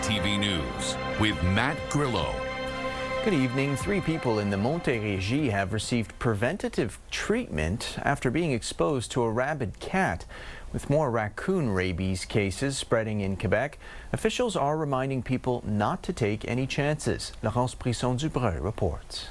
CTV News with Matt Grillo. Good evening. 3 people in the Montérégie have received preventative treatment after being exposed to a rabid cat. With more raccoon rabies cases spreading in Quebec, officials are reminding people not to take any chances. Laurence Brisson-Dubreuil reports.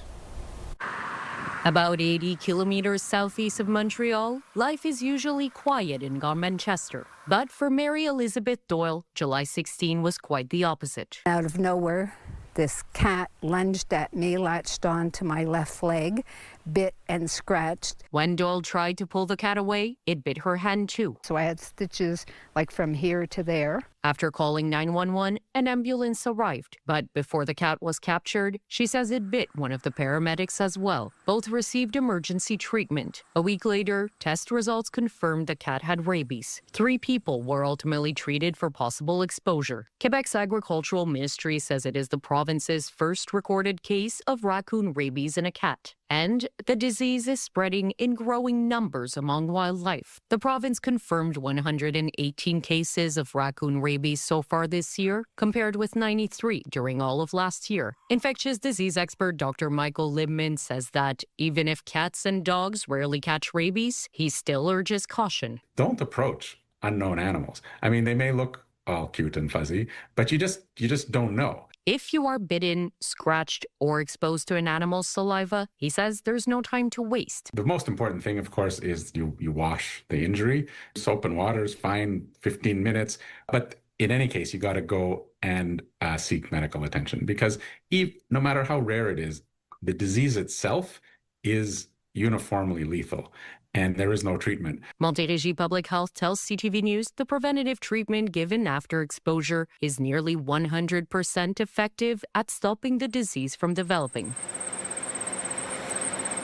About 80 kilometers southeast of Montreal, life is usually quiet in Garmanchester. But for Mary Elizabeth Doyle, July 16 was quite the opposite. Out of nowhere, this cat lunged at me, latched onto my left leg, bit and scratched. When Doyle tried to pull the cat away, it bit her hand too. So I had stitches like from here to there. After calling 911, an ambulance arrived. But before the cat was captured, she says it bit one of the paramedics as well. Both received emergency treatment. A week later, test results confirmed the cat had rabies. 3 people were ultimately treated for possible exposure. Quebec's Agricultural Ministry says it is the province's first recorded case of raccoon rabies in a cat. And the disease is spreading in growing numbers among wildlife. The province confirmed 118 cases of raccoon rabies so far this year, compared with 93 during all of last year. Infectious disease expert Dr. Michael Libman says that even if cats and dogs rarely catch rabies, he still urges caution. Don't approach unknown animals. I mean, they may look all cute and fuzzy, but you just don't know. If you are bitten, scratched, or exposed to an animal's saliva, he says there's no time to waste. The most important thing, of course, is you wash the injury. Soap and water is fine, 15 minutes. But in any case, you got to go and seek medical attention, because no matter how rare it is, the disease itself is uniformly lethal. And there is no treatment. Montérégie Public Health tells CTV News the preventative treatment given after exposure is nearly 100% effective at stopping the disease from developing.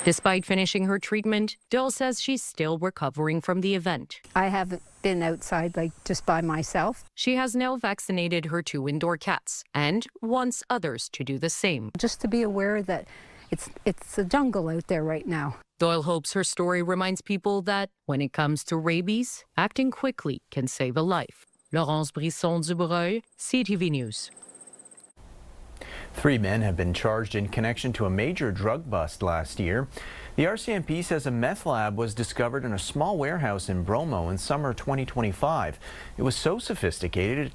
Despite finishing her treatment, Doyle says she's still recovering from the event. I haven't been outside just by myself. She has now vaccinated her 2 indoor cats and wants others to do the same. Just to be aware that it's a jungle out there right now. Doyle hopes her story reminds people that when it comes to rabies, acting quickly can save a life. Laurence Brisson-Dubreuil, CTV News. 3 men have been charged in connection to a major drug bust last year. The RCMP says a meth lab was discovered in a small warehouse in Bromo in summer 2025. It was so sophisticated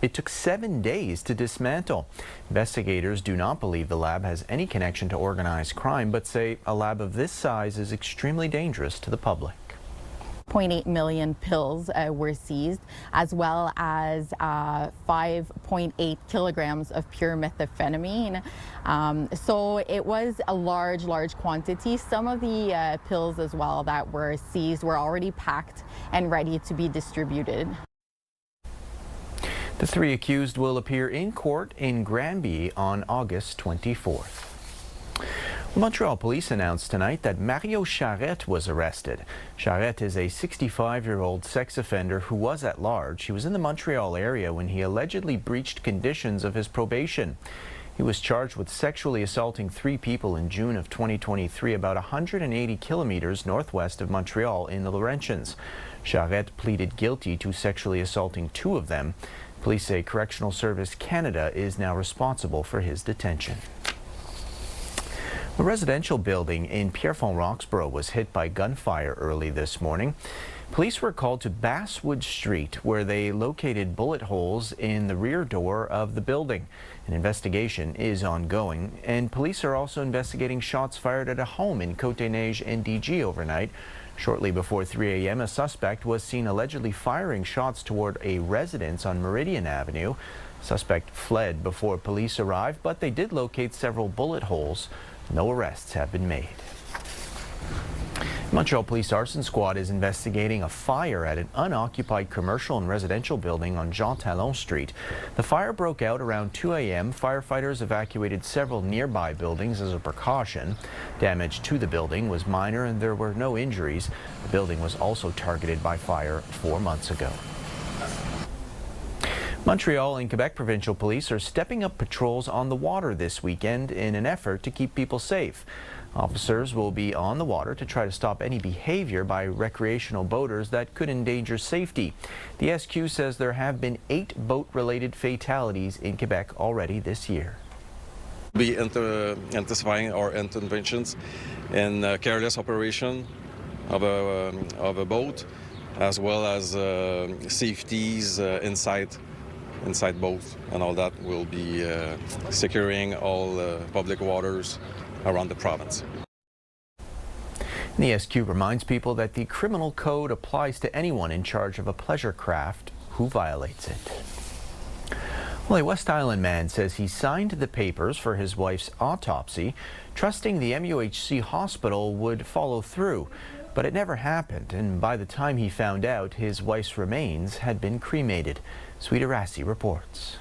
it took 7 days to dismantle. Investigators do not believe the lab has any connection to organized crime, but say a lab of this size is extremely dangerous to the public. 0.8 million pills were seized, as well as 5.8 kilograms of pure methamphetamine. So it was a large quantity. Some of the pills as well that were seized were already packed and ready to be distributed. The 3 accused will appear in court in Granby on August 24th. Montreal police announced tonight that Mario Charette was arrested. Charette is a 65-year-old sex offender who was at large. He was in the Montreal area when he allegedly breached conditions of his probation. He was charged with sexually assaulting 3 people in June of 2023, about 180 kilometers northwest of Montreal in the Laurentians. Charette pleaded guilty to sexually assaulting 2 of them. Police say Correctional Service Canada is now responsible for his detention. A residential building in Pierrefonds-Roxborough was hit by gunfire early this morning. Police were called to Basswood Street, where they located bullet holes in the rear door of the building. An investigation is ongoing, and police are also investigating shots fired at a home in Côte-des-Neiges and DG overnight. Shortly before 3 a.m., a suspect was seen allegedly firing shots toward a residence on Meridian Avenue. Suspect fled before police arrived, but they did locate several bullet holes. No arrests have been made. Montreal Police Arson Squad is investigating a fire at an unoccupied commercial and residential building on Jean Talon Street. The fire broke out around 2 a.m. Firefighters evacuated several nearby buildings as a precaution. Damage to the building was minor and there were no injuries. The building was also targeted by fire 4 months ago. Montreal and Quebec provincial police are stepping up patrols on the water this weekend in an effort to keep people safe. Officers will be on the water to try to stop any behavior by recreational boaters that could endanger safety. The SQ says there have been 8 boat-related fatalities in Quebec already this year. Be intensifying our interventions in careless operation of a boat, as well as safeties inside boats, and all that will be securing all public waters around the province. The SQ reminds people that the criminal code applies to anyone in charge of a pleasure craft who violates it. Well, a West Island man says he signed the papers for his wife's autopsy, trusting the MUHC hospital would follow through. But it never happened, and by the time he found out, his wife's remains had been cremated. Sweeta Rassi reports.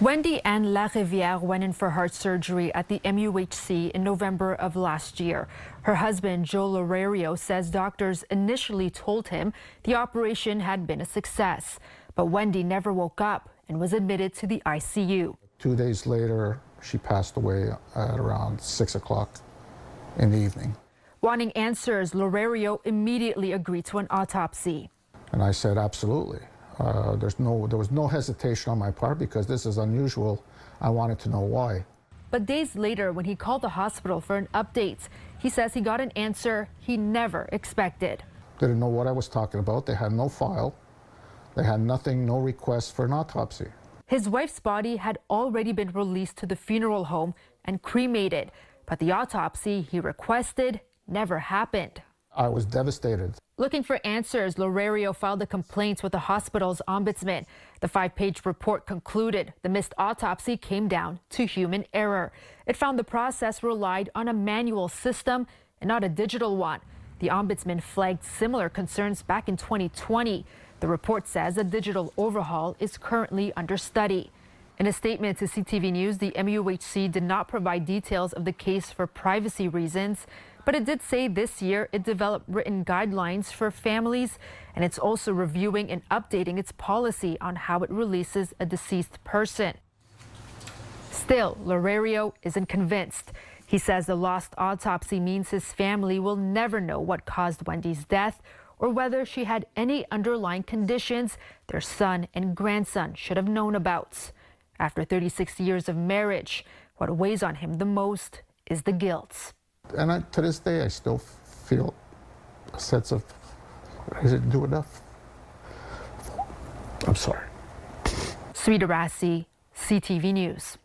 Wendy Ann Larivière went in for heart surgery at the MUHC in November of last year. Her husband, Joe Lorario, says doctors initially told him the operation had been a success. But Wendy never woke up and was admitted to the ICU. 2 days later, she passed away at around 6 o'clock in the evening. Wanting answers, Lorario immediately agreed to an autopsy. And I said, absolutely. There was no hesitation on my part because this is unusual. I wanted to know why. But days later, when he called the hospital for an update, he says he got an answer he never expected. They didn't know what I was talking about. They had no file. They had nothing, no request for an autopsy. His wife's body had already been released to the funeral home and cremated, but the autopsy he requested never happened. I was devastated. Looking for answers, Lorario filed a complaint with the hospital's ombudsman. The 5-page report concluded the missed autopsy came down to human error. It found the process relied on a manual system and not a digital one. The ombudsman flagged similar concerns back in 2020. The report says a digital overhaul is currently under study. In a statement to CTV News, the MUHC did not provide details of the case for privacy reasons, but it did say this year it developed written guidelines for families, and it's also reviewing and updating its policy on how it releases a deceased person. Still, Lorario isn't convinced. He says the lost autopsy means his family will never know what caused Wendy's death or whether she had any underlying conditions their son and grandson should have known about. After 36 years of marriage, what weighs on him the most is the guilt. And to this day, I still feel a sense of, I didn't do enough. I'm sorry. Sweeta Rassi, CTV News.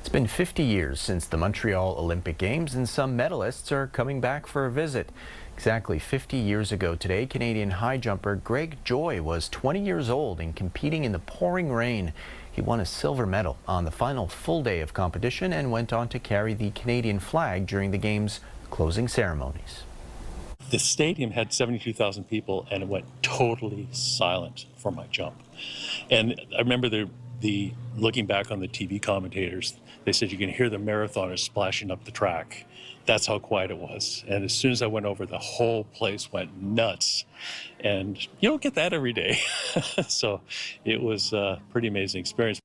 It's been 50 years since the Montreal Olympic Games, and some medalists are coming back for a visit. Exactly 50 years ago today, Canadian high jumper Greg Joy was 20 years old and competing in the pouring rain. He won a silver medal on the final full day of competition and went on to carry the Canadian flag during the game's closing ceremonies. The stadium had 72,000 people and it went totally silent for my jump. And I remember the looking back on the TV commentators, they said you can hear the marathoners splashing up the track. That's how quiet it was. And as soon as I went over, the whole place went nuts. And you don't get that every day. So it was a pretty amazing experience.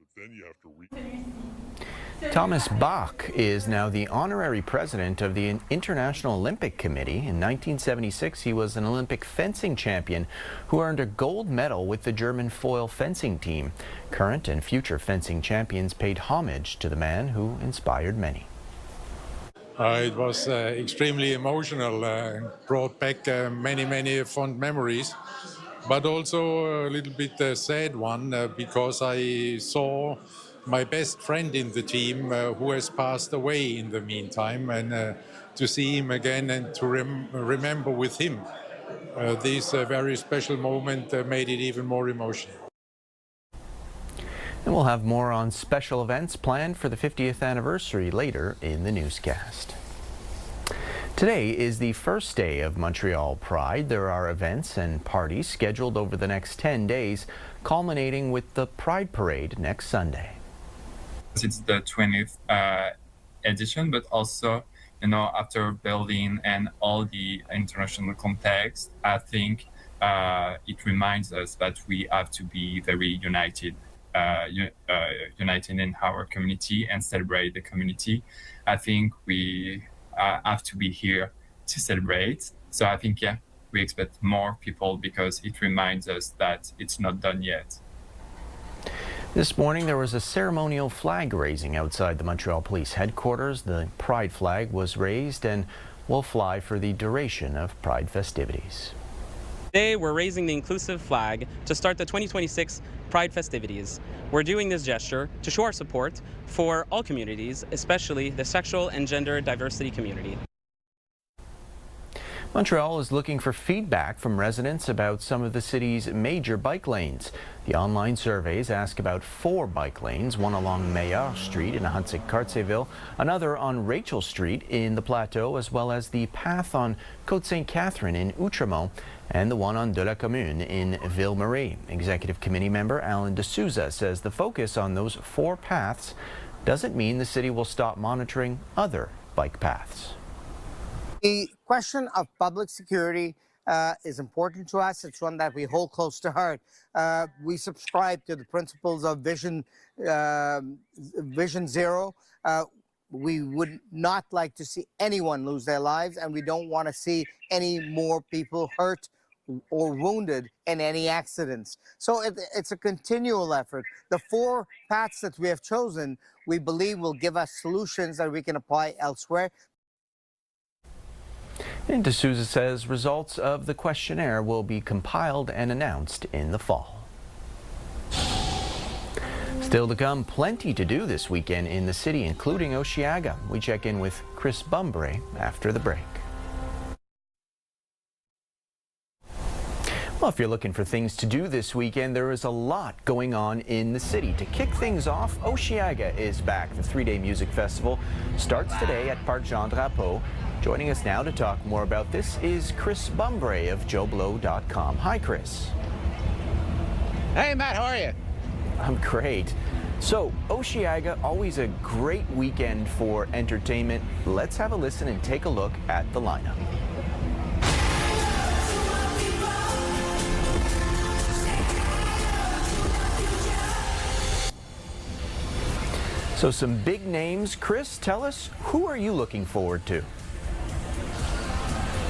Thomas Bach is now the honorary president of the International Olympic Committee. In 1976, he was an Olympic fencing champion who earned a gold medal with the German foil fencing team. Current and future fencing champions paid homage to the man who inspired many. It was extremely emotional, brought back many fond memories, but also a little bit sad one because I saw my best friend in the team who has passed away in the meantime, and to see him again and to remember with him this very special moment made it even more emotional. And we'll have more on special events planned for the 50th anniversary later in the newscast. Today is the first day of Montreal Pride. There are events and parties scheduled over the next 10 days, culminating with the Pride Parade next Sunday. It's the 20th edition, but also, after Berlin and all the international context, I think it reminds us that we have to be very united. united in our community and celebrate the community. I think we have to be here to celebrate. So I think, yeah, we expect more people because it reminds us that it's not done yet. This morning there was a ceremonial flag raising outside the Montreal Police headquarters. The Pride flag was raised and will fly for the duration of Pride festivities. Today we're raising the inclusive flag to start the 2026 Pride festivities. We're doing this gesture to show our support for all communities, especially the sexual and gender diversity community. Montreal is looking for feedback from residents about some of the city's major bike lanes. The online surveys ask about 4 bike lanes, one along Meilleur Street in Ahuntsic-Cartierville, another on Rachel Street in the Plateau, as well as the path on Côte-Sainte-Catherine in Outremont and the one on De la Commune in Ville-Marie. Executive Committee member Alan D'Souza says the focus on those 4 paths doesn't mean the city will stop monitoring other bike paths. The question of public security is important to us. It's one that we hold close to heart. We subscribe to the principles of Vision Zero. We would not like to see anyone lose their lives, and we don't want to see any more people hurt or wounded in any accidents. So it's a continual effort. The 4 paths that we have chosen, we believe will give us solutions that we can apply elsewhere. And D'Souza says results of the questionnaire will be compiled and announced in the fall. Still to come, plenty to do this weekend in the city, including Osheaga. We check in with Chris Bumbray after the break. Well, if you're looking for things to do this weekend, there is a lot going on in the city. To kick things off, Osheaga is back. The 3-day music festival starts today at Parc Jean Drapeau. Joining us now to talk more about this is Chris Bumbray of JoBlo.com. Hi, Chris. Hey, Matt, how are you? I'm great. So, Osheaga, always a great weekend for entertainment. Let's have a listen and take a look at the lineup. So some big names. Chris, tell us, who are you looking forward to?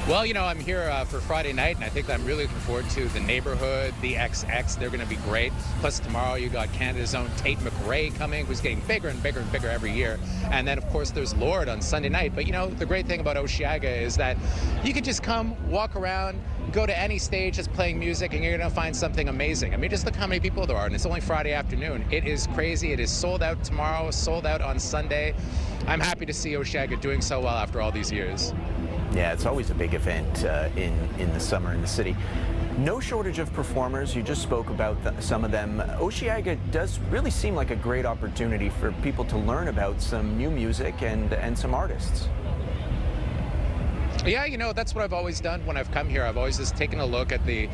Well, you know, I'm here for Friday night, and I think I'm really looking forward to The Neighborhood, The XX. They're going to be great. Plus, tomorrow you got Canada's own Tate McRae coming, who's getting bigger and bigger and bigger every year. And then, of course, there's Lord on Sunday night. But, you know, the great thing about Osheaga is that you can just come, walk around, go to any stage that's playing music, and you're going to find something amazing. I mean, just look how many people there are, and it's only Friday afternoon. It is crazy. It is sold out tomorrow, sold out on Sunday. I'm happy to see Osheaga doing so well after all these years. Yeah, it's always a big event in the summer in the city. No shortage of performers. You just spoke about some of them. Osheaga does really seem like a great opportunity for people to learn about some new music and some artists. Yeah, you know, that's what I've always done when I've come here. I've always just taken a look at the,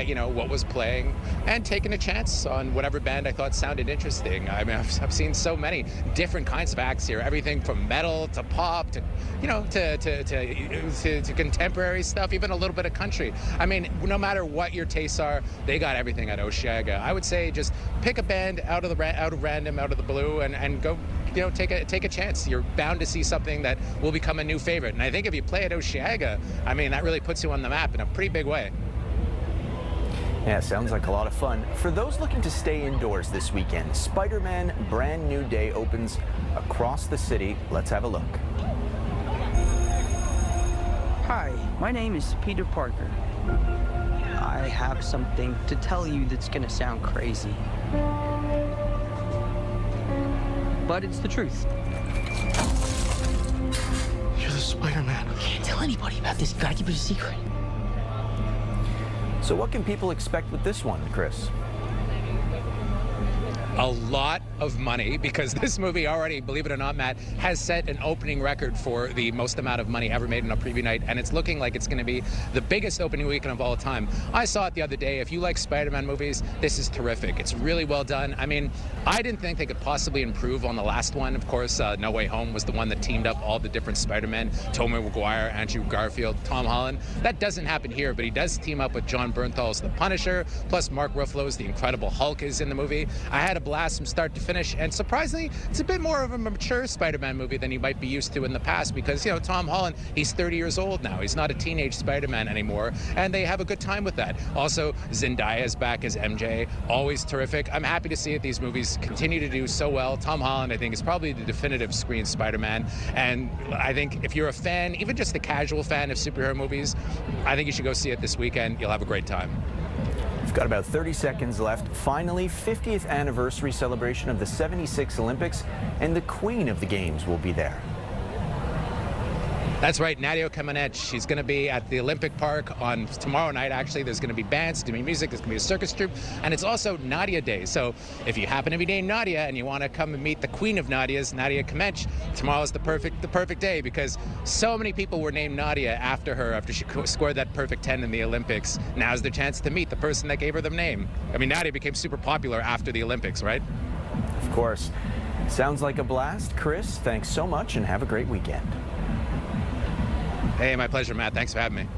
you know, what was playing and taken a chance on whatever band I thought sounded interesting. I mean, I've seen so many different kinds of acts here, everything from metal to pop to, you know, to contemporary stuff, even a little bit of country. I mean, no matter what your tastes are, they got everything at Osheaga. I would say just pick a band out of random, out of the blue, and go, you know, take a chance. You're bound to see something that will become a new favorite. And I think if you play at Osheaga, I mean, that really puts you on the map in a pretty big way. Yeah, sounds like a lot of fun. For those looking to stay indoors this weekend, Spider-Man Brand New Day opens across the city. Let's have a look. Hi, my name is Peter Parker. I have something to tell you that's gonna sound crazy, but it's the truth. You're the Spider-Man. Can't tell anybody about this. You gotta keep it a secret. So what can people expect with this one, Chris? A lot of money, because this movie already, believe it or not, Matt, has set an opening record for the most amount of money ever made in a preview night, and it's looking like it's going to be the biggest opening weekend of all time. I saw it the other day. If you like Spider-Man movies, this is terrific. It's really well done. I mean, I didn't think they could possibly improve on the last one. Of course, No Way Home was the one that teamed up all the different Spider-Men, Tobey Maguire, Andrew Garfield, Tom Holland. That doesn't happen here, but he does team up with John Bernthal's The Punisher, plus Mark Ruffalo's The Incredible Hulk is in the movie. I had a blast from start to finish. And surprisingly, it's a bit more of a mature Spider-Man movie than you might be used to in the past because, you know, Tom Holland, he's 30 years old now. He's not a teenage Spider-Man anymore, and they have a good time with that. Also, Zendaya is back as MJ, always terrific. I'm happy to see that these movies continue to do so well. Tom Holland, I think, is probably the definitive screen Spider-Man, and I think if you're a fan, even just a casual fan of superhero movies, I think you should go see it this weekend. You'll have a great time. We've got about 30 seconds left. Finally, 50th anniversary celebration of the 76 Olympics, and the queen of the games will be there. That's right, Nadia Comaneci. She's going to be at the Olympic Park on tomorrow night, actually. There's going to be bands, there's going to be music, there's going to be a circus troupe, and it's also Nadia Day. So if you happen to be named Nadia and you want to come and meet the queen of Nadias, Nadia Comaneci, tomorrow is the perfect day because so many people were named Nadia after her, after she scored that perfect 10 in the Olympics. Now's their chance to meet the person that gave her the name. I mean, Nadia became super popular after the Olympics, right? Of course. Sounds like a blast. Chris, thanks so much and have a great weekend. Hey, my pleasure, Matt. Thanks for having me.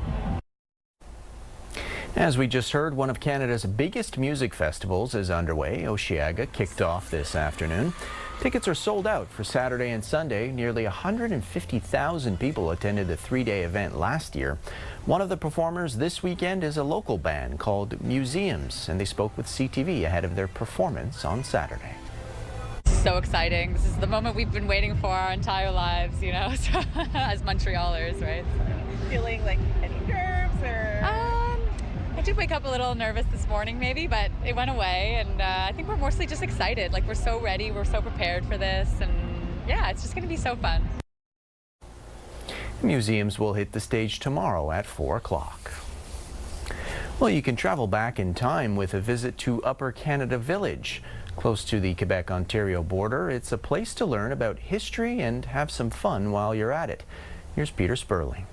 As we just heard, one of Canada's biggest music festivals is underway. Osheaga kicked off this afternoon. Tickets are sold out for Saturday and Sunday. Nearly 150,000 people attended the three-day event last year. One of the performers this weekend is a local band called Museums, and they spoke with CTV ahead of their performance on Saturday. So exciting. This is the moment we've been waiting for our entire lives, you know, so, as Montrealers, right? So. Feeling like any nerves or? I did wake up a little nervous this morning maybe, but it went away, and I think we're mostly just excited. Like, we're so ready, we're so prepared for this, and yeah, it's just going to be so fun. Museums will hit the stage tomorrow at 4 o'clock. Well, you can travel back in time with a visit to Upper Canada Village. Close to the Quebec-Ontario border, it's a place to learn about history and have some fun while you're at it. Here's Peter Sperling.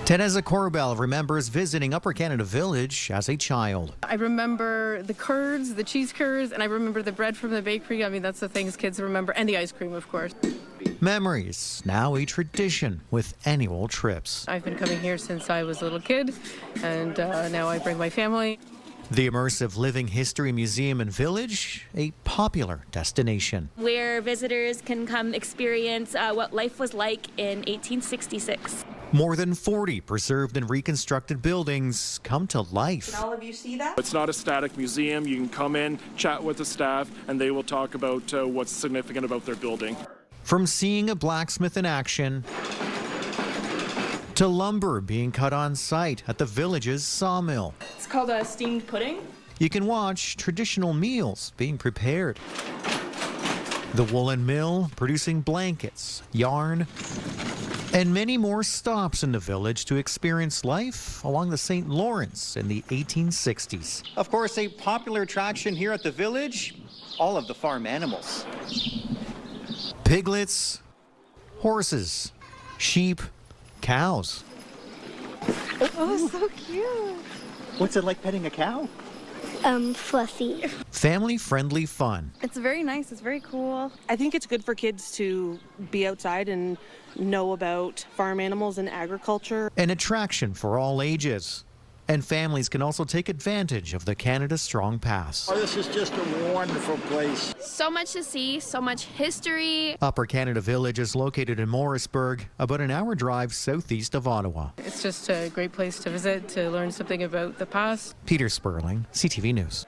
Teresa Corbell remembers visiting Upper Canada Village as a child. I remember the curds, the cheese curds, and I remember the bread from the bakery. I mean, that's the things kids remember, and the ice cream, of course. Memories, now a tradition with annual trips. I've been coming here since I was a little kid, and now I bring my family. The immersive living history museum and village, a popular destination. Where visitors can come experience what life was like in 1866. More than 40 preserved and reconstructed buildings come to life. Can all of you see that? It's not a static museum. You can come in, chat with the staff, and they will talk about what's significant about their building. From seeing a blacksmith in action to lumber being cut on site at the village's sawmill. It's called a steamed pudding. You can watch traditional meals being prepared. The woolen mill producing blankets, yarn, and many more stops in the village to experience life along the St. Lawrence in the 1860s. Of course, a popular attraction here at the village, all of the farm animals. Piglets, horses, sheep, cows. Oh, so cute. What's it like petting a cow? Fluffy. Family-friendly fun. It's very nice. It's very cool. I think it's good for kids to be outside and know about farm animals and agriculture. An attraction for all ages. And families can also take advantage of the Canada Strong Pass. Oh, this is just a wonderful place. So much to see, so much history. Upper Canada Village is located in Morrisburg, about an hour drive southeast of Ottawa. It's just a great place to visit, to learn something about the past. Peter Sperling, CTV News.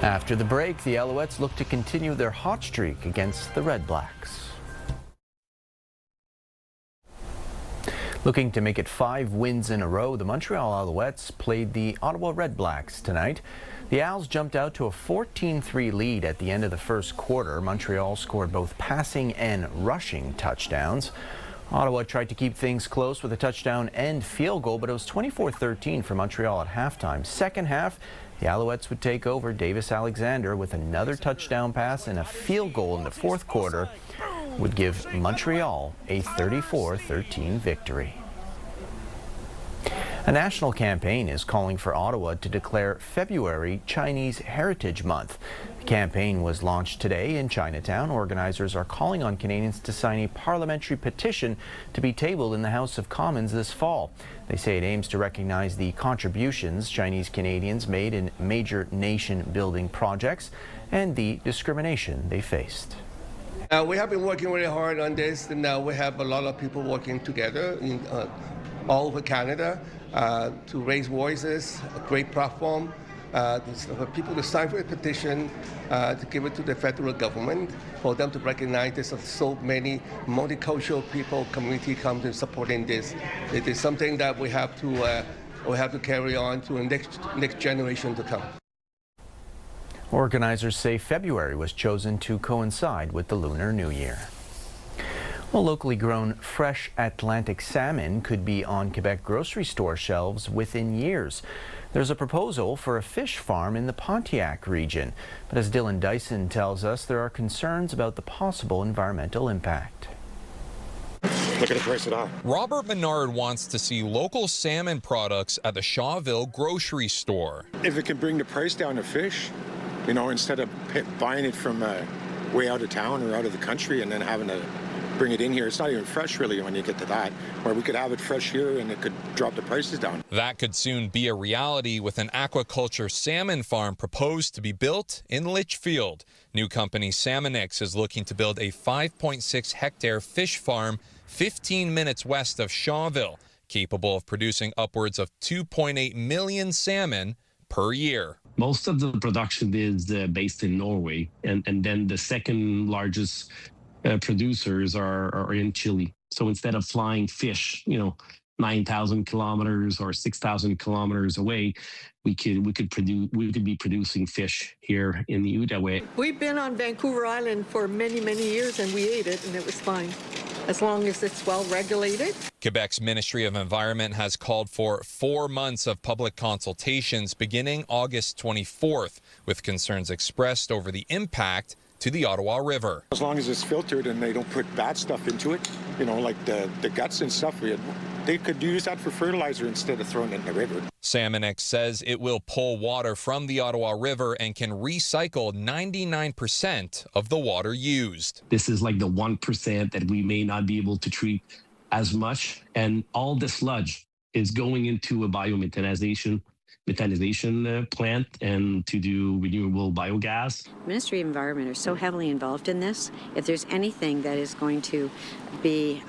After the break, the Alouettes look to continue their hot streak against the Red Blacks. Looking to make it 5 wins in a row, the Montreal Alouettes played the Ottawa Red Blacks tonight. The Owls jumped out to a 14-3 lead at the end of the first quarter. Montreal scored both passing and rushing touchdowns. Ottawa tried to keep things close with a touchdown and field goal, but it was 24-13 for Montreal at halftime. Second half, the Alouettes would take over. Davis Alexander with another touchdown pass and a field goal in the fourth quarter would give Montreal a 34-13 victory. A national campaign is calling for Ottawa to declare February Chinese Heritage Month. The campaign was launched today in Chinatown. Organizers are calling on Canadians to sign a parliamentary petition to be tabled in the House of Commons this fall. They say it aims to recognize the contributions Chinese Canadians made in major nation-building projects and the discrimination they faced. We have been working really hard on this, and now we have a lot of people working together in all over Canada to raise voices, a great platform for people to sign for a petition to give it to the federal government, for them to recognize there's so many multicultural people, community come to supporting this. It is something that we have to carry on to the next generation to come. Organizers say February was chosen to coincide with the Lunar New Year. Well, locally grown fresh Atlantic salmon could be on Quebec grocery store shelves within years. There's a proposal for a fish farm in the Pontiac region. But as Dylan Dyson tells us, there are concerns about the possible environmental impact. Look at the price of that. Robert Menard wants to see local salmon products at the Shawville grocery store. If it can bring the price down of fish, you know, instead of buying it from way out of town or out of the country and then having to bring it in here. It's not even fresh really when you get to that. Or we could have it fresh here and it could drop the prices down. That could soon be a reality with an aquaculture salmon farm proposed to be built in Litchfield. New company Salmonix is looking to build a 5.6 hectare fish farm 15 minutes west of Shawville, capable of producing upwards of 2.8 million salmon per year. Most of the production is based in Norway, and then the second largest producers are in Chile. So instead of flying fish, 9,000 kilometers or 6,000 kilometers away, we could be producing fish here in the Outaouais. We've been on Vancouver Island for many, many years, and we ate it, and it was fine, as long as it's well regulated. Quebec's Ministry of Environment has called for 4 months of public consultations beginning August 24th, with concerns expressed over the impact to the Ottawa River. As long as it's filtered and they don't put bad stuff into it, like the guts and stuff, they could use that for fertilizer instead of throwing it in the river. Salmonix says it will pull water from the Ottawa River and can recycle 99% of the water used. This is like the 1% that we may not be able to treat as much, and all the sludge is going into a biomethanization plant and to do renewable biogas. Ministry of Environment are so heavily involved in this. If there's anything that is going to be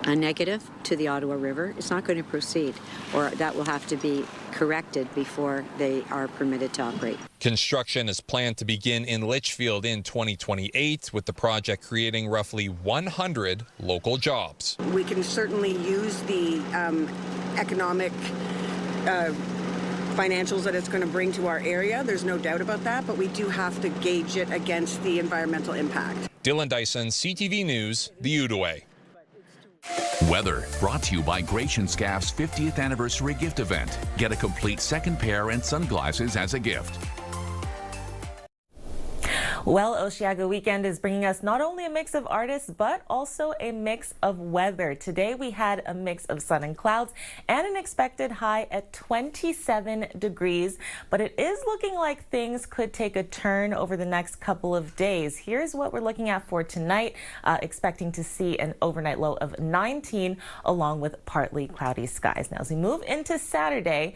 a negative to the Ottawa River, it's not going to proceed, or that will have to be corrected before they are permitted to operate. Construction is planned to begin in Litchfield in 2028, with the project creating roughly 100 local jobs. We can certainly use the economic financials that it's going to bring to our area. There's no doubt about that, but we do have to gauge it against the environmental impact. Dylan Dyson, CTV News, the Outaouais. Weather brought to you by Gratian Scaff's 50th anniversary gift event. Get a complete second pair and sunglasses as a gift. Well, Osheaga weekend is bringing us not only a mix of artists, but also a mix of weather. Today we had a mix of sun and clouds and an expected high at 27 degrees. But it is looking like things could take a turn over the next couple of days. Here's what we're looking at for tonight. Expecting to see an overnight low of 19 along with partly cloudy skies. Now, as we move into Saturday,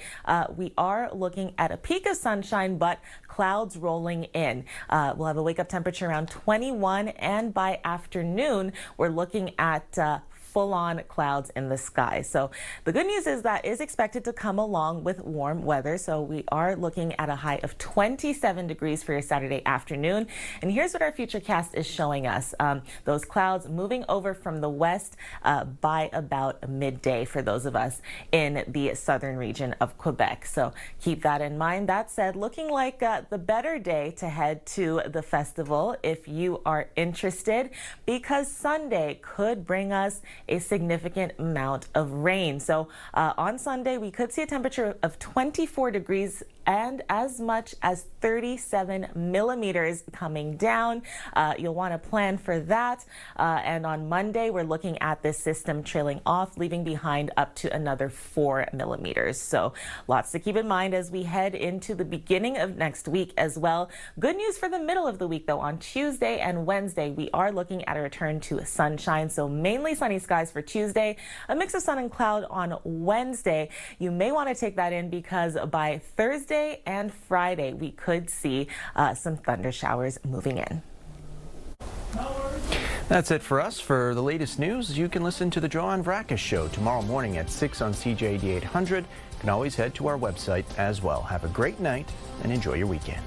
we are looking at a peak of sunshine, but clouds rolling in. We'll have a wake-up temperature around 21, and by afternoon, we're looking at full-on clouds in the sky. So the good news is that is expected to come along with warm weather. So we are looking at a high of 27 degrees for your Saturday afternoon. And here's what our futurecast is showing us. Those clouds moving over from the west by about midday for those of us in the southern region of Quebec. So keep that in mind. That said, looking like the better day to head to the festival if you are interested, because Sunday could bring us a significant amount of rain. So on Sunday, we could see a temperature of 24 degrees and as much as 37 millimeters coming down. You'll want to plan for that. And on Monday, we're looking at this system trailing off, leaving behind up to another 4 millimeters. So lots to keep in mind as we head into the beginning of next week as well. Good news for the middle of the week, though. On Tuesday and Wednesday, we are looking at a return to sunshine. So mainly sunny skies for Tuesday, a mix of sun and cloud on Wednesday. You may want to take that in because by Thursday and Friday, we could see some thunder showers moving in. That's it for us. For the latest news, you can listen to the Joanne Vrackus Show tomorrow morning at 6 on CJD 800. You can always head to our website as well. Have a great night and enjoy your weekend.